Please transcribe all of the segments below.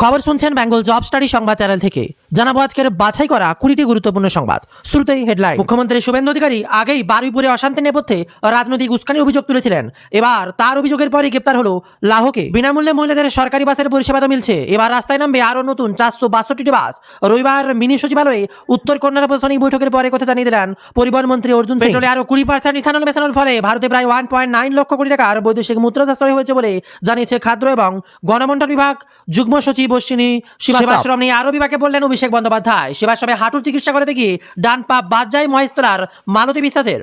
খবর শুনছেন Bengal job study সংবাদ চ্যানেল থেকে। জানাবো আজকের বাছাই করা 20টি গুরুত্বপূর্ণ সংবাদ। শুরুতেই হেডলাইন। মুখ্যমন্ত্রী শুভেন্দু অধিকারী আগেই বারুইপুরে অশান্তি নেপথ্যে রাজনৈতিক উস্কানির অভিযোগ তুলেছিলেন। এবার তার অভিযোগের পরই গ্রেপ্তার হলো লাহোকে। বিনামূল্যে মহিলাদের সরকারি বাসের পরিষেবা তো মিলছে, এবার রাস্তায় নামবে আরও নতুন 462টি বাস। রবিবার মিনি সচিবালয়ে উত্তর কন্যার প্রশাসনিক বৈঠকের পরে কথা জানিয়ে দিলেন পরিবহন মন্ত্রী অর্জুন সিং। পেট্রোলে আরও 20% ইথানল মেশানোর ফলে ভারতে প্রায় 1.9 লক্ষ কোটি টাকার বৈদেশিক মুদ্রা সাশ্রয় হয়েছে বলে জানিয়েছে খাদ্য এবং গণবন্টন বিভাগ যুগ্ম সচিব অশ্বিনী সেবাশ্রম নিয়ে আরও বিভাগে বললেন অভিষেক বন্দ্যোপাধ্যায়। সেবাশ্রমে হাঁটুর চিকিৎসা করে দেখি ডান পা বাদ যায় মহেশতলার মালতী বিশ্বাসের।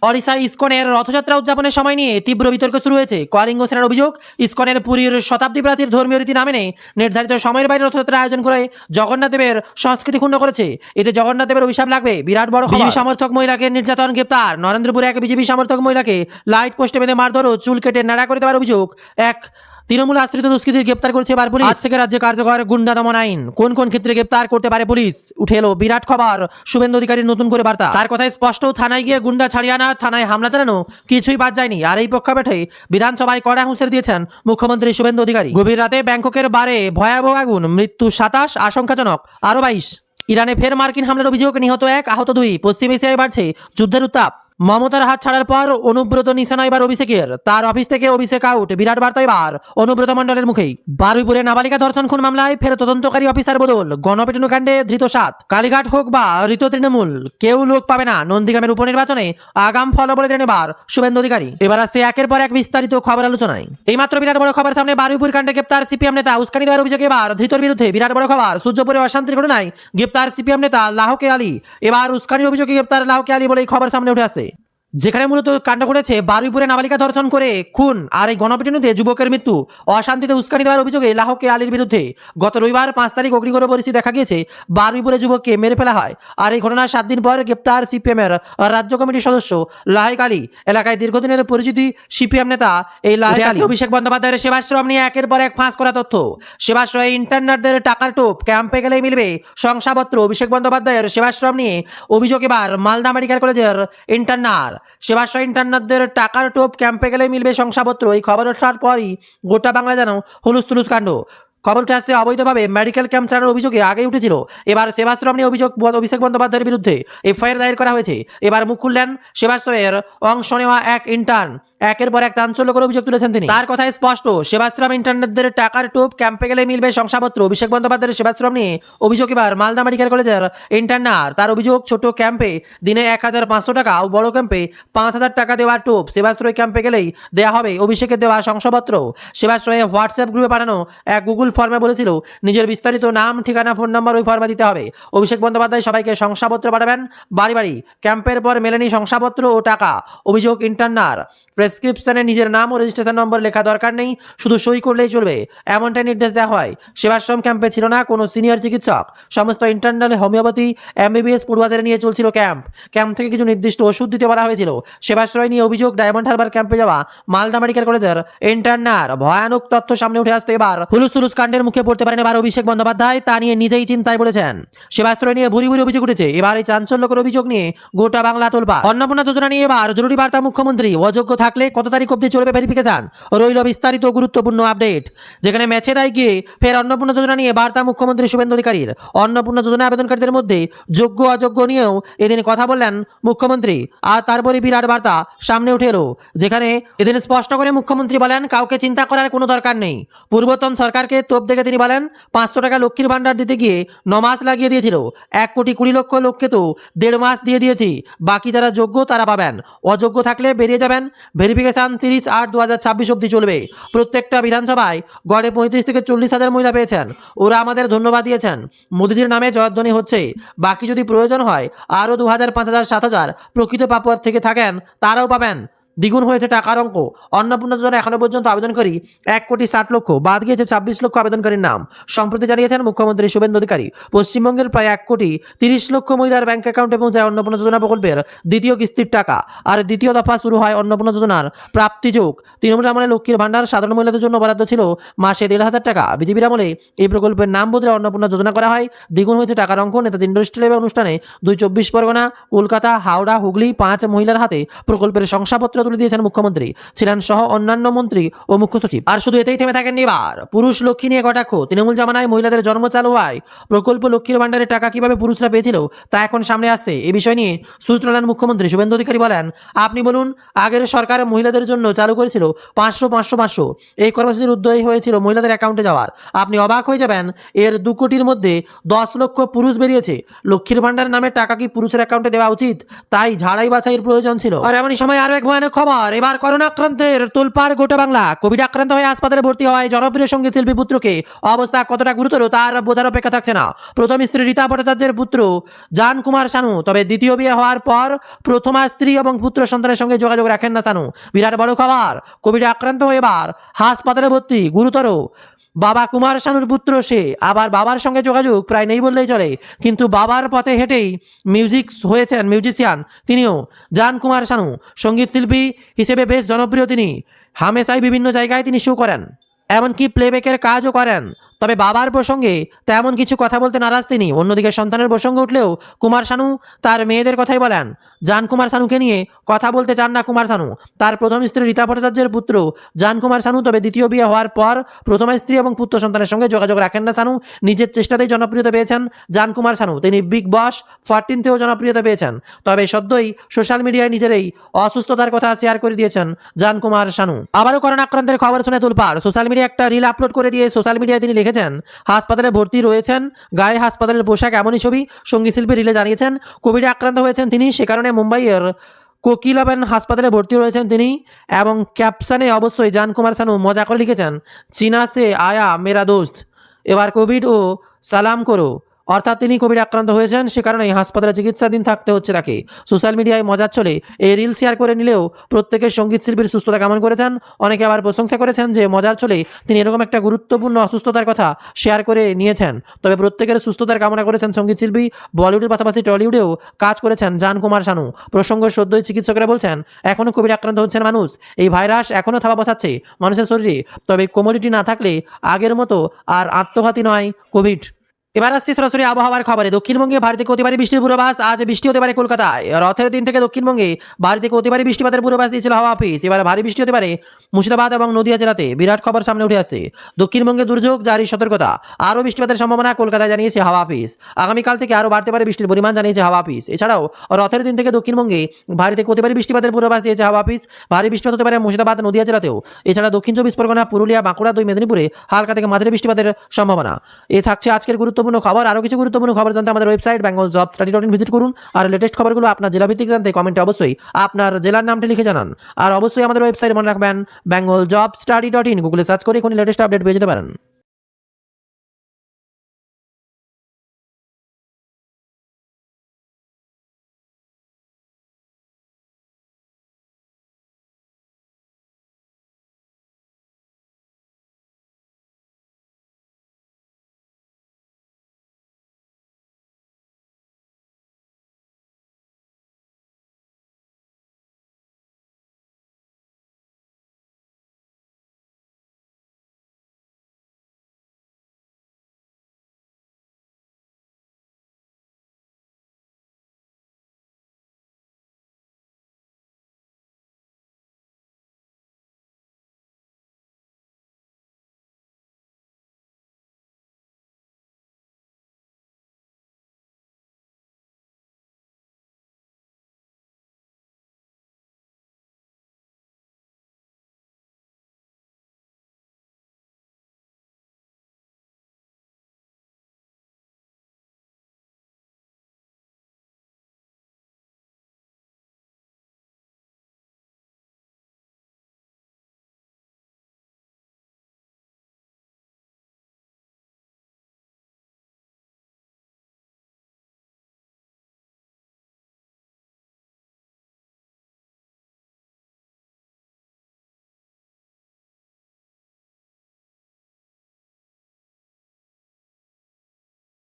ওড়িশা ইসকনের রথযাত্রা উদযাপনের সময় নিয়ে তীব্র বিতর্ক শুরু হয়েছে। কলিঙ্গ সেনার অভিযোগ, ইসকনের পুরীর শতাব্দী প্রাচীর ধর্মীয় রীতি না মেনে নির্ধারিত সময়ের বাইরে রথযাত্রা আয়োজন করে জগন্নাথ দেবের সংস্কৃতি ক্ষুণ্ণ করেছে। এতে জগন্নাথ দেবের অভিশাপ লাগবে। বিরাট বড় বিজেপি সমর্থক মহিলাকে নির্যাতন গ্রেপ্তার। নরেন্দ্রপুরে এক বিজেপি সমর্থক মহিলাকে লাইট পোস্টে বেঁধে মারধর ও চুল কেটে নাড়া করে দেওয়ার অভিযোগ এক তৃণমূল আশ্রিত দুষ্কৃতীর গ্রেপ্তার করেছে এবার পুলিশ। আজ থেকে রাজ্যে কার্যকর গুন্ডা দমন আইন। কোন কোন ক্ষেত্রে গ্রেপ্তার করতে পারে পুলিশ? উঠে এলো বিরাট খবর। শুভেন্দু অধিকারীর নতুন করে বার্তা। তার কথায় স্পষ্ট, থানায় গিয়ে গুন্ডা ছাড়িয়ে আনা, থানায় হামলা চালানো কিছুই বাদ যায়নি। আর এই প্রেক্ষাপটে বিধানসভায় কড়া হুঁশিয়ারি দিয়েছেন মুখ্যমন্ত্রী শুভেন্দু অধিকারী। গভীর রাতে ব্যাংককের বারে ভয়াবহ আগুন, মৃত্যু 27, আশঙ্কাজনক আরও 22। ইরানে ফের মার্কিন হামলার অভিযোগ, নিহত 1, আহত 2। পশ্চিম এশিয়ায় বাড়ছে যুদ্ধের উত্তাপ। মমতার হাত ছাড়ার পর অনুব্রত নিশানা এবার অভিষেকের। তার অফিস থেকে অভিষেক আউট, বিরাট বার্তা এবার অনুব্রত মণ্ডলের মুখেই। বারুইপুরে নাবালিকা ধর্ষণ খুন মামলায় ফের তদন্তকারী অফিসার বদল। গণপিটুনি কাণ্ডে ধৃত 7। কালীঘাট হোক বা ঋত তৃণমূল, কেউ লোক পাবে না। নন্দীগ্রামের উপনির্বাচনে আগাম ফল বলে দেন এবার শুভেন্দু অধিকারী। এবার আসছে একের পর এক বিস্তারিত খবর আলোচনায়। এইমাত্র বিরাট বড় খবর সামনে। বারুইপুর কাণ্ডে গ্রেপ্তার সিপিএম নেতা। উস্কানি দেওয়ার অভিযোগে এবার ধৃতর বিরুদ্ধে বিরাট বড় খবর। সূর্যপুরে অশান্তির ঘটনায় গ্রেপ্তার সিপিএম নেতা লাহোকে আলী। এবার উস্কানির অভিযোগে গ্রেপ্তার লাহোকে আলী বলেই খবর সামনে উঠে আসে। যেখানে মূলত কাণ্ড ঘটেছে বারুইপুরে নাবালিকা ধর্ষণ করে খুন আর এই গণপিটুনিতে যুবকের মৃত্যু। অশান্তিতে উস্কানি দেওয়ার অভিযোগে লাহোকে আলীর বিরুদ্ধে গত রবিবার 5 তারিখ অগ্নিগড় পরিস্থিতি দেখা গিয়েছে। বারুইপুরে যুবককে মেরে ফেলা হয়। আর এই ঘটনার 7 দিন পর গ্রেপ্তার সিপিএমের রাজ্য কমিটির সদস্য লাহেক আলী। এলাকায় দীর্ঘদিনের পরিচিতি সিপিএম নেতা এই লাহেক আলী। অভিষেক বন্দ্যোপাধ্যায়ের সেবাশ্রম নিয়ে একের পর এক ফাঁস করা তথ্য। সেবাশ্রমে ইন্টারনারদের টাকার টোপ, ক্যাম্পে গেলেই মিলবে শংসাপত্র। অভিষেক বন্দ্যোপাধ্যায়ের সেবাশ্রম নিয়ে অভিযোগ এবার মালদা মেডিকেল কলেজের ইন্টারনার। সেবাশ্রয় ইন্টারনারদের টাকার টোপ, ক্যাম্পে গেলে মিলবে শংসাপত্র। এই খবর ওঠার পরই গোটা বাংলা যেন হুলুস তুলুস কাণ্ড। খবর উঠে আসছে অবৈধভাবে মেডিকেল ক্যাম্প চালানোর অভিযোগে আগেই উঠেছিল। এবার সেবাশ্রম নিয়ে অভিযোগ, অভিষেক বন্দ্যোপাধ্যায়ের বিরুদ্ধে এফআইআর দায়ের করা হয়েছে। এবার মুখ খুললেন সেবাশ্রমের অংশ নেওয়া এক ইন্টার্ন। একের পর এক চাঞ্চল্যকর অভিযোগ তুলেছেন তিনি। তার কথায় স্পষ্ট, সেবাশ্রম ইন্টারনেটদের টাকার টোপ, ক্যাম্পে গেলে মিলবে শংসাপত্র। অভিষেক বন্দ্যোপাধ্যায়ের সেবাশ্রম নিয়ে অভিযোগ এবার মালদা মেডিকেল কলেজের ইন্টার্নার। তার অভিযোগ, ছোট ক্যাম্পে দিনে 1500 টাকা ও বড় ক্যাম্পে 5000 টাকা দেওয়ার টোপ। সেবাশ্রয় ক্যাম্পে গেলেই দেওয়া হবে অভিষেকের দেওয়া শংসাপত্র। সেবাশ্রয়ে হোয়াটসঅ্যাপ গ্রুপে পাঠানো এক গুগল ফর্মে বলেছিল নিজের বিস্তারিত নাম, ঠিকানা, ফোন নাম্বার ওই ফর্মে দিতে হবে। অভিষেক বন্দ্যোপাধ্যায় সবাইকে শংসাপত্র পাঠাবেন বাড়ি বাড়ি। ক্যাম্পের পর মেলেনি শংসাপত্র ও টাকা। অভিযোগ ইন্টার্নার। প্রেসক্রিপশনে নিজের নাম ও রেজিস্ট্রেশন নম্বর লেখা দরকার নেই, শুধু সই করলেই চলবে, এমনটাই নির্দেশ দেওয়া হয়। সেবাশ্রম ক্যাম্পে ছিল না কোনো সিনিয়র চিকিৎসক। সমস্ত ইন্টারনাল হোমিওপ্যাথি এমবিবিএস পড়ুয়াদের নিয়ে চলছিল ক্যাম্প থেকে কিছু নির্দিষ্ট ওষুধ দিতে বলা হয়েছিল। সেবাশ্রয় নিয়ে অভিযোগ, ডায়মন্ড হারবার ক্যাম্পে যাওয়া মালদা মেডিকেল কলেজের ইন্টার্নার। ভয়ানক তথ্য সামনে উঠে আসতে এবার হুলুস তুলুস কাণ্ডের মুখে পড়তে পারেন এবার অভিষেক বন্দ্যোপাধ্যায়। তা নিয়ে নিজেই চিন্তায় বলেছেন। সেবাশ্রয় নিয়ে ভুরি ভুরি অভিযোগ উঠেছে। এবার এই চাঞ্চল্যকর অভিযোগ নিয়ে গোটা বাংলা তোলপাড়। অন্নপূর্ণা যোজনা নিয়ে এবার জরুরি বার্তা মুখ্যমন্ত্রী। অযোগ্য থাকলে কত তারিখ অবধি চলবে ভেরিফিকেশন? রইল বিস্তারিত গুরুত্বপূর্ণ আপডেট। যেখানে ম্যাচে দায় গিয়ে ফের অন্নপূর্ণা যোজনা নিয়ে বার্তা মুখ্যমন্ত্রী শুভেন্দু অধিকারীর। অন্নপূর্ণা যোজনা আবেদনকারীদের মধ্যে যোগ্য অযোগ্য নিয়েও এদিন কথা বললেন মুখ্যমন্ত্রী। আর তারপরে বিরাট বার্তা সামনে উঠে এলো, যেখানে এদিন স্পষ্ট করে মুখ্যমন্ত্রী বলেন কাউকে চিন্তা করার কোনো দরকার নেই। পূর্বতন সরকারকে তোপ দেখে তিনি বলেন 500 টাকা লক্ষ্মীর ভান্ডার দিতে গিয়ে 9 মাস লাগিয়ে দিয়েছিল। 1,20,00,000 লোককে তো 1.5 মাস দিয়ে দিয়েছি। বাকি যারা যোগ্য তারা পাবেন, অযোগ্য থাকলে বেরিয়ে যাবেন। ভেরিফিকেশন 30/8/2026 অবধি চলবে। প্রত্যেকটা বিধানসভায় গড়ে 35 থেকে 40 হাজার মহিলা পেয়েছেন। ওরা আমাদের ধন্যবাদ দিয়েছেন। মোদিজির নামে জয়ধ্বনি হচ্ছে। বাকি যদি প্রয়োজন হয় আরও 2000, 5000, 7000 প্রকৃত প্রাপক থেকে থাকেন তারাও পাবেন। দ্বিগুণ হয়েছে টাকার অঙ্ক। অন্নপূর্ণা যোজনা এখনো পর্যন্ত আবেদনকারী 1,60,00,000, বাদ গিয়েছে 26 লক্ষ আবেদনকারীর নাম। সম্প্রতি জানিয়েছেন মুখ্যমন্ত্রী শুভেন্দু অধিকারী। পশ্চিমবঙ্গের প্রায় 1,30,00,000 মহিলার ব্যাংক অ্যাকাউন্টে পৌঁছায় অন্নপূর্ণা যোজনা প্রকল্পের দ্বিতীয় কিস্তির টাকা। আর দ্বিতীয় দফা শুরু হয় অন্নপূর্ণা যোজনার প্রাপ্তিযোগ। তৃণমূল আমলে লক্ষ্মীর ভান্ডার সাধারণ মহিলাদের জন্য বরাদ্দ ছিল মাসে 1,500 টাকা। বিজেপির আমলে এই প্রকল্পের নাম বদলে অন্নপূর্ণা যোজনা করা হয়। দ্বিগুণ হয়েছে টাকার অঙ্ক। নেতাজি ইন্ডাস্ট্রিয়াল অনুষ্ঠানে 2 24 পরগনা, কলকাতা, হাওড়া, হুগলি 5 মহিলার হাতে প্রকল্পের শংসাপত্র তুলে দিয়েছেন মুখ্যমন্ত্রী, ছিলেন সহ অন্যান্য মন্ত্রী ও মুখ্য সচিব। আর শুধু এতেই থেমে থাকেননি, এবার পুরুষ লক্ষ্মী নিয়ে কটাক্ষ। তৃণমূল জামানায় মহিলাদের জন্ম চালু হয়, প্রকল্প লক্ষ্মীর ভান্ডারের টাকা কিভাবে পুরুষরা পেয়েছিল তা এখন সামনে আসছে। এই বিষয় নিয়ে সূত্র নেন মুখ্যমন্ত্রী শুভেন্দু অধিকারী, বলেন, আপনি বলুন, আগের সরকার মহিলাদের জন্য চালু করেছিল 500 এই কর্মসূচির উদ্যোগ হয়েছিল মহিলাদের অ্যাকাউন্টে যাওয়ার। আপনি অবাক হয়ে যাবেন, এর 2 কোটির মধ্যে 10 লক্ষ পুরুষ বেরিয়েছে। লক্ষ্মীর ভান্ডারের নামে টাকা কি পুরুষের অ্যাকাউন্টে দেওয়া উচিত? তাই ঝাড়াই বাছাইয়ের প্রয়োজন ছিল। আর এমনই সময় আরো এক ভয়ানক খবর, এবার করোনা আক্রান্তের তোলপাড় গোটা বাংলা। কোভিড আক্রান্ত হয়ে হাসপাতালে ভর্তি হয় জনপ্রিয় সঙ্গীত শিল্পী পুত্রকে। অবস্থা কতটা গুরুতর তার বোঝার অপেক্ষা থাকছে না। প্রথম স্ত্রী রীতা ভট্টাচার্যের পুত্র জান কুমার শানু, তবে দ্বিতীয় বিয়ে হওয়ার পর প্রথমা স্ত্রী এবং পুত্র সন্তানের সঙ্গে যোগাযোগ রাখেন না শানু। বিরাট বড় খবর, কোভিডে আক্রান্ত হয়ে এবার হাসপাতালে ভর্তি, গুরুতর। বাবা কুমার শানুর পুত্র সে, আবার বাবার সঙ্গে যোগাযোগ প্রায় নেই বললেই চলে। কিন্তু বাবার পথে হেঁটেই মিউজিশিয়ান তিনিও। জান কুমার শানু সঙ্গীত শিল্পী হিসেবে বেশ জনপ্রিয় তিনি। হামেশাই বিভিন্ন জায়গায় তিনি শো করেন, এমনকি প্লেব্যাকের কাজও করেন। তবে বাবার প্রসঙ্গে তেমন কিছু কথা বলতে নারাজ তিনি। অন্যদিকে সন্তানের প্রসঙ্গ উঠলেও কুমার শানু তার মেয়েদের কথাই বলেন। জান কুমার শানুকে নিয়ে কথা বলতে চান না কুমার শানু। তার প্রথম স্ত্রী রীতা ভট্টাচার্যের পুত্র জান কুমার শানু, তবে দ্বিতীয় বিয়ে হওয়ার পর প্রথম স্ত্রী এবং পুত্র সন্তানের সঙ্গে যোগাযোগ রাখেন না শানু। নিজের চেষ্টাতেই জনপ্রিয়তা পেয়েছেন জান কুমার শানু। তিনি বিগ বস 14-তেও জনপ্রিয়তা পেয়েছেন। তবে সদ্যই সোশ্যাল মিডিয়ায় নিজের এই অসুস্থতার কথা শেয়ার করে দিয়েছেন জান কুমার শানু। আবারও করোনা আক্রান্তের খবর শুনে তুলপাড়। সোশ্যাল মিডিয়ায় একটা রিল আপলোড করে দিয়ে সোশ্যাল মিডিয়ায় তিনি লিখেছেন, হাসপাতালে ভর্তি রয়েছেন, গায়ে হাসপাতালের পোশাক, এমনই ছবি সঙ্গীত শিল্পী রিলে জানিয়েছেন। কোভিডে আক্রান্ত হয়েছেন তিনি, সে কারণে মুম্বাইয়ের কোকিলাবেন হাসপাতালে ভর্তি রয়েছেন তিনি। এবং ক্যাপশনে অবশ্যই জান কুমার শানু মজা করে লিখেছেন, চীনা সে আয়া মেরা দোস্ত, এবার কোভিড ও সালাম করো। অর্থাৎ তিনি কোভিড আক্রান্ত হয়েছেন, সে কারণে হাসপাতালে চিকিৎসাধীন থাকতে হচ্ছে তাকে। সোশ্যাল মিডিয়ায় মজার চলে এই রিল শেয়ার করে নিলেও প্রত্যেকে সঙ্গীত শিল্পীর সুস্থতা কামনা করেছেন। অনেকে আবার প্রশংসা করেছেন যে মজার চলে তিনি এরকম একটা গুরুত্বপূর্ণ অসুস্থতার কথা শেয়ার করে নিয়েছেন। তবে প্রত্যেকের সুস্থতার কামনা করেছেন সঙ্গীত শিল্পী। বলিউডের পাশাপাশি টলিউডেও কাজ করেছেন জান কুমার শানু। প্রসঙ্গ সদ্যই চিকিৎসকেরা বলছেন, এখনও কোভিড আক্রান্ত হচ্ছেন মানুষ। এই ভাইরাস এখনও থাবা বসাচ্ছে মানুষের শরীরে। তবে কোমোডিটি না থাকলে আগের মতো আর আত্মঘাতী নয় কোভিড। এবার আসছি সরাসরি আবহাওয়ার খবরে। দক্ষিণবঙ্গে ভারী থেকে অতি ভারী বৃষ্টির পূর্বাভাস। আজ বৃষ্টি হতে পারে কলকাতায়। রথের দিন থেকে দক্ষিণবঙ্গে ভারী থেকে অতি ভারী বৃষ্টিপাতের পূর্বাভাস দিয়েছিল হাওয়া অফিস। এবার ভারী বৃষ্টি হতে পারে মুর্শিদাবাদ এবং নদিয়া জেলাতে। বিরাট খবর সামনে উঠে আসছে, দক্ষিণবঙ্গে দুর্যোগ জারি সতর্কতা। আরও বৃষ্টিপাতের সম্ভাবনা কলকাতায় জানিয়েছে হাওয়া অফিস। আগামীকাল থেকে আরও বাড়তে পারে বৃষ্টির পরিমাণ জানিয়েছে হাওয়া অফিস। এছাড়াও রথের দিন থেকে দক্ষিণবঙ্গে ভারী থেকে অতি ভারী বৃষ্টিপাতের পূর্বাভাস দিয়েছে হাওয়া অফিস। ভারী বৃষ্টিপাত হতে পারে মুর্শিদাবাদ নদিয়া জেলাতেও। এছাড়া দক্ষিণ 24 পরগনা, পুরুলিয়া, বাঁকুড়া, 2 মেদিনীপুরে হালকা থেকে মাঝারি বৃষ্টিপাতের সম্ভাবনা। এ থাকছে আজকের গুরুত্বপূর্ণ খবর। আরও কিছু গুরুত্বপূর্ণ খবর জানতে আমাদের ওয়েবসাইট bengaljob-study.in ভিজিট করুন। আর লেটেস্ট খবরগুলো আপনার জেলাভিত্তিক জানতে কমেন্টে অবশ্যই আপনার জেলার নামটি লিখে জানান। আর অবশ্যই আমাদের ওয়েবসাইট মনে রাখবেন bengaljob-study.in, গুগলে সার্চ করে এখন লেটেস্ট আপডেট পেয়ে যেতে পারেন।